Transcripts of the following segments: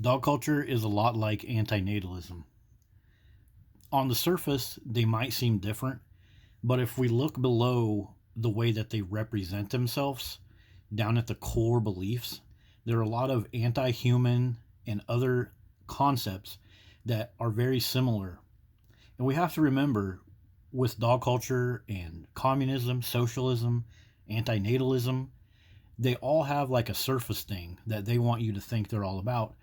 Dog culture is a lot like antinatalism. On the surface, they might seem different, but if we look below the way that they represent themselves, down at the core beliefs, there are a lot of anti human and other concepts that are very similar. And we have to remember with dog culture and communism, socialism, antinatalism, they all have like a surface thing that they want you to think they're all about.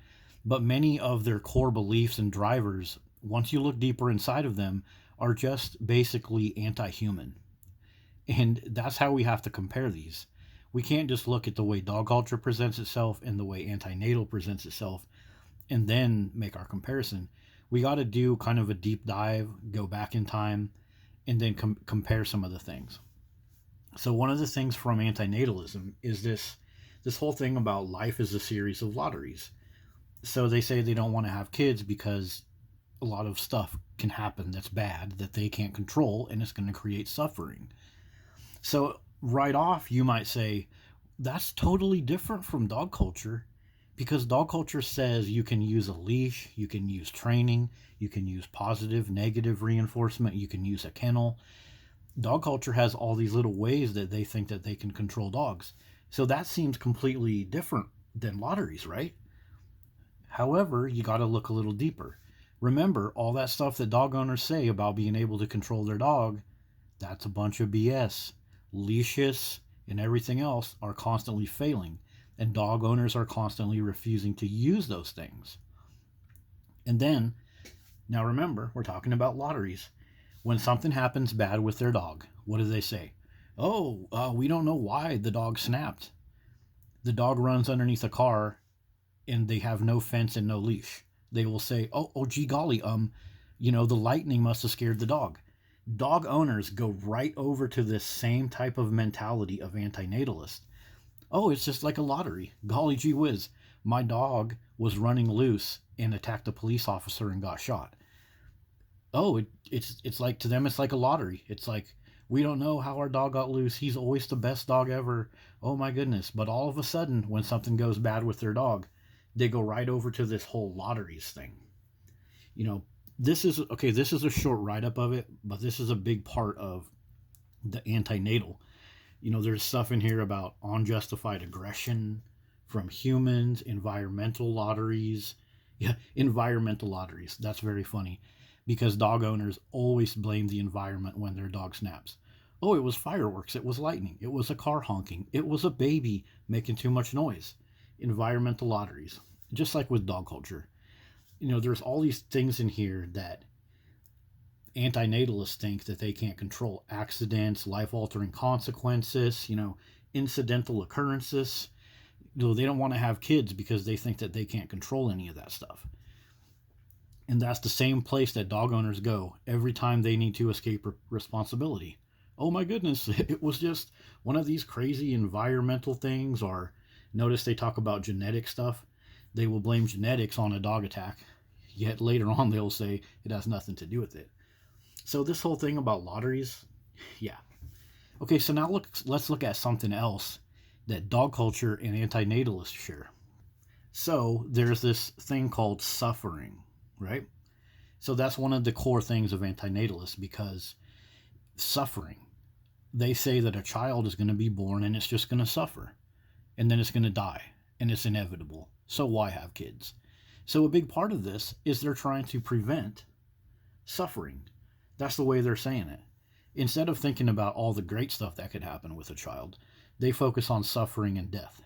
But many of their core beliefs and drivers, once you look deeper inside of them, are just basically anti human. And that's how we have to compare these. We can't just look at the way dog culture presents itself and the way antinatal presents itself and then make our comparison. We got to do kind of a deep dive, go back in time, and then compare some of the things. So one of the things from antinatalism is this whole thing about life is a series of lotteries. So they say they don't want to have kids because a lot of stuff can happen that's bad that they can't control and it's going to create suffering. So right off you might say that's totally different from dog culture because dog culture says you can use a leash, you can use training, you can use positive, negative reinforcement, you can use a kennel. Dog culture has all these little ways that they think that they can control dogs. So that seems completely different than lotteries, right? However, you got to look a little deeper. Remember, all that stuff that dog owners say about being able to control their dog, that's a bunch of BS. Leashes and everything else are constantly failing, and dog owners are constantly refusing to use those things. And then, now remember, we're talking about lotteries. When something happens bad with their dog, what do they say? Oh, we don't know why the dog snapped. The dog runs underneath a car and they have no fence and no leash. They will say, oh, gee golly, the lightning must have scared the dog. Dog owners go right over to this same type of mentality of antinatalist. Oh, it's just like a lottery. Golly gee whiz, my dog was running loose and attacked a police officer and got shot. Oh, it's like to them it's like a lottery. It's like we don't know how our dog got loose. He's always the best dog ever. Oh my goodness! But all of a sudden, when something goes bad with their dog, they go right over to this whole lotteries thing. You know, this is okay. This is a short write up of it, but this is a big part of the antinatal. There's stuff in here about unjustified aggression from humans, environmental lotteries. Yeah, environmental lotteries. That's very funny because dog owners always blame the environment when their dog snaps. Oh, it was fireworks, it was lightning, it was a car honking, it was a baby making too much noise. Environmental lotteries, just like with dog culture. There's all these things in here that antinatalists think that they can't control. Accidents, life altering consequences, incidental occurrences. They don't want to have kids because they think that they can't control any of that stuff. And that's the same place that dog owners go every time they need to escape responsibility. Oh my goodness, it was just one of these crazy environmental things. Or notice they talk about genetic stuff. They will blame genetics on a dog attack, yet later on they'll say it has nothing to do with it. So this whole thing about lotteries, yeah. Okay, so now let's look at something else that dog culture and antinatalists share. So there's this thing called suffering, right? So that's one of the core things of antinatalists because suffering, they say that a child is going to be born and it's just going to suffer and then it's going to die and it's inevitable. So why have kids? So a big part of this is they're trying to prevent suffering. That's the way they're saying it. Instead of thinking about all the great stuff that could happen with a child, they focus on suffering and death.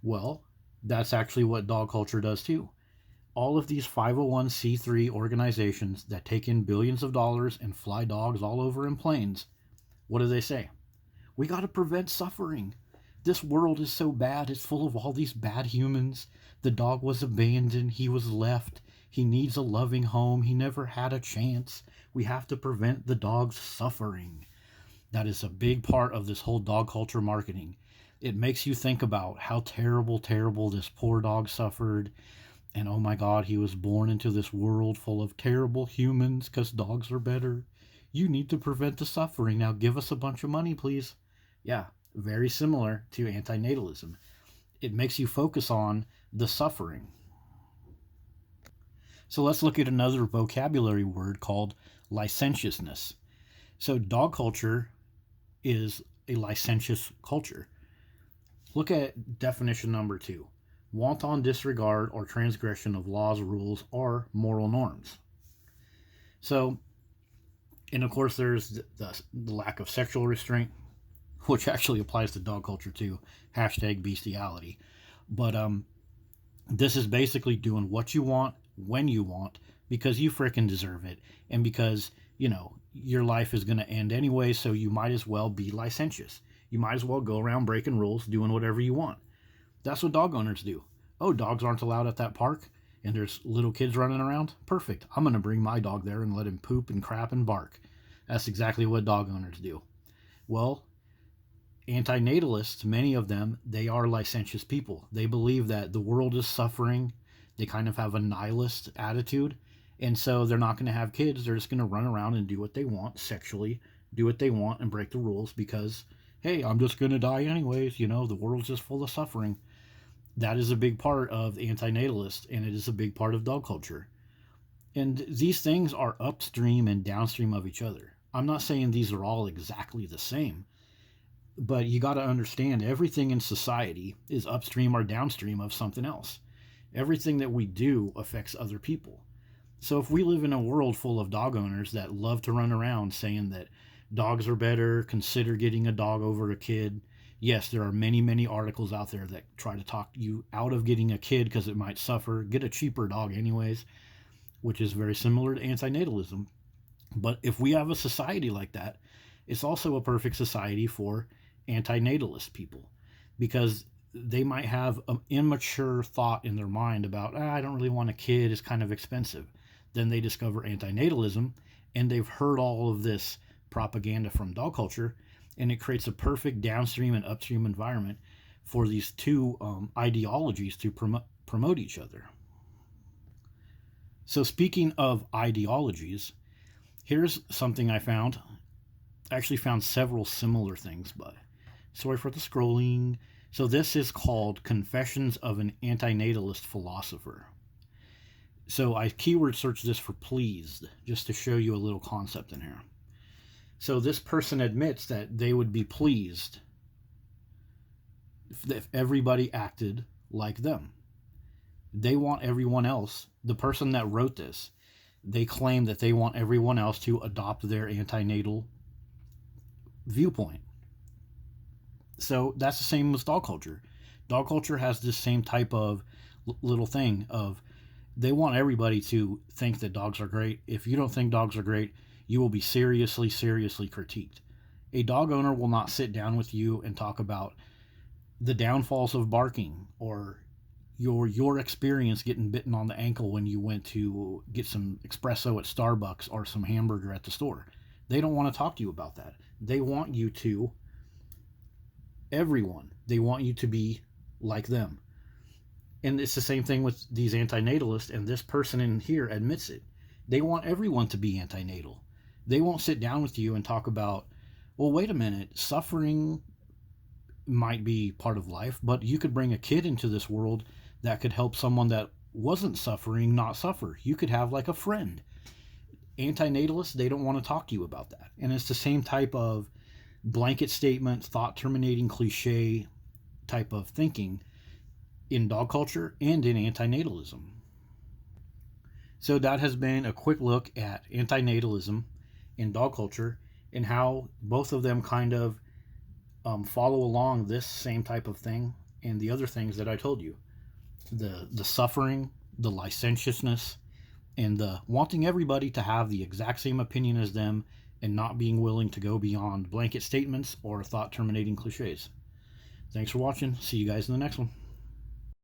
Well, that's actually what dog culture does too. All of these 501c3 organizations that take in billions of dollars and fly dogs all over in planes, what do they say? We got to prevent suffering. This world is so bad. It's full of all these bad humans. The dog was abandoned. He was left. He needs a loving home. He never had a chance. We have to prevent the dog's suffering. That is a big part of this whole dog culture marketing. It makes you think about how terrible, terrible this poor dog suffered. And oh my God, he was born into this world full of terrible humans because dogs are better. You need to prevent the suffering. Now give us a bunch of money, please. Yeah, very similar to antinatalism. It makes you focus on the suffering. So let's look at another vocabulary word called licentiousness. So dog culture is a licentious culture. Look at definition number 2. Wanton disregard or transgression of laws, rules, or moral norms. So, and of course, there's the lack of sexual restraint, which actually applies to dog culture too. Hashtag bestiality. But this is basically doing what you want, when you want, because you frickin' deserve it. And because, your life is going to end anyway, so you might as well be licentious. You might as well go around breaking rules, doing whatever you want. That's what dog owners do. Oh, dogs aren't allowed at that park, and there's little kids running around? Perfect. I'm going to bring my dog there and let him poop and crap and bark. That's exactly what dog owners do. Well, antinatalists, many of them, they are licentious people. They believe that the world is suffering. They kind of have a nihilist attitude. And so they're not going to have kids. They're just going to run around and do what they want sexually, do what they want and break the rules because, hey, I'm just going to die anyways. The world's just full of suffering. That is a big part of the antinatalist, and it is a big part of dog culture. And these things are upstream and downstream of each other. I'm not saying these are all exactly the same, but you got to understand everything in society is upstream or downstream of something else. Everything that we do affects other people. So if we live in a world full of dog owners that love to run around saying that dogs are better, consider getting a dog over a kid. Yes, there are many, many articles out there that try to talk you out of getting a kid because it might suffer. Get a cheaper dog anyways, which is very similar to antinatalism. But if we have a society like that, it's also a perfect society for antinatalist people because they might have an immature thought in their mind about, I don't really want a kid, it's kind of expensive. Then they discover antinatalism and they've heard all of this propaganda from dog culture, and it creates a perfect downstream and upstream environment for these two ideologies to promote each other. So speaking of ideologies, here's something I found. I actually found several similar things, but sorry for the scrolling. So this is called Confessions of an Antinatalist Philosopher. So I keyword searched this for pleased, just to show you a little concept in here. So this person admits that they would be pleased if everybody acted like them. They want everyone else, the person that wrote this, they claim that they want everyone else to adopt their antinatal viewpoint. So that's the same with dog culture. Dog culture has this same type of little thing of they want everybody to think that dogs are great. If you don't think dogs are great, you will be seriously critiqued. A dog owner will not sit down with you and talk about the downfalls of barking or your experience getting bitten on the ankle when you went to get some espresso at Starbucks or some hamburger at the store. They don't want to talk to you about that. They want you to, everyone, they want you to be like them. And it's the same thing with these antinatalists, and this person in here admits it. They want everyone to be antinatal. They won't sit down with you and talk about, well, wait a minute, suffering might be part of life, but you could bring a kid into this world that could help someone that wasn't suffering not suffer. You could have like a friend. Antinatalists, they don't want to talk to you about that. And it's the same type of blanket statement, thought terminating cliche type of thinking in dog culture and in antinatalism. So that has been a quick look at antinatalism in dog culture and how both of them kind of follow along this same type of thing and the other things that I told you. The suffering, the licentiousness, and the wanting everybody to have the exact same opinion as them and not being willing to go beyond blanket statements or thought terminating cliches. Thanks for watching. See you guys in the next one.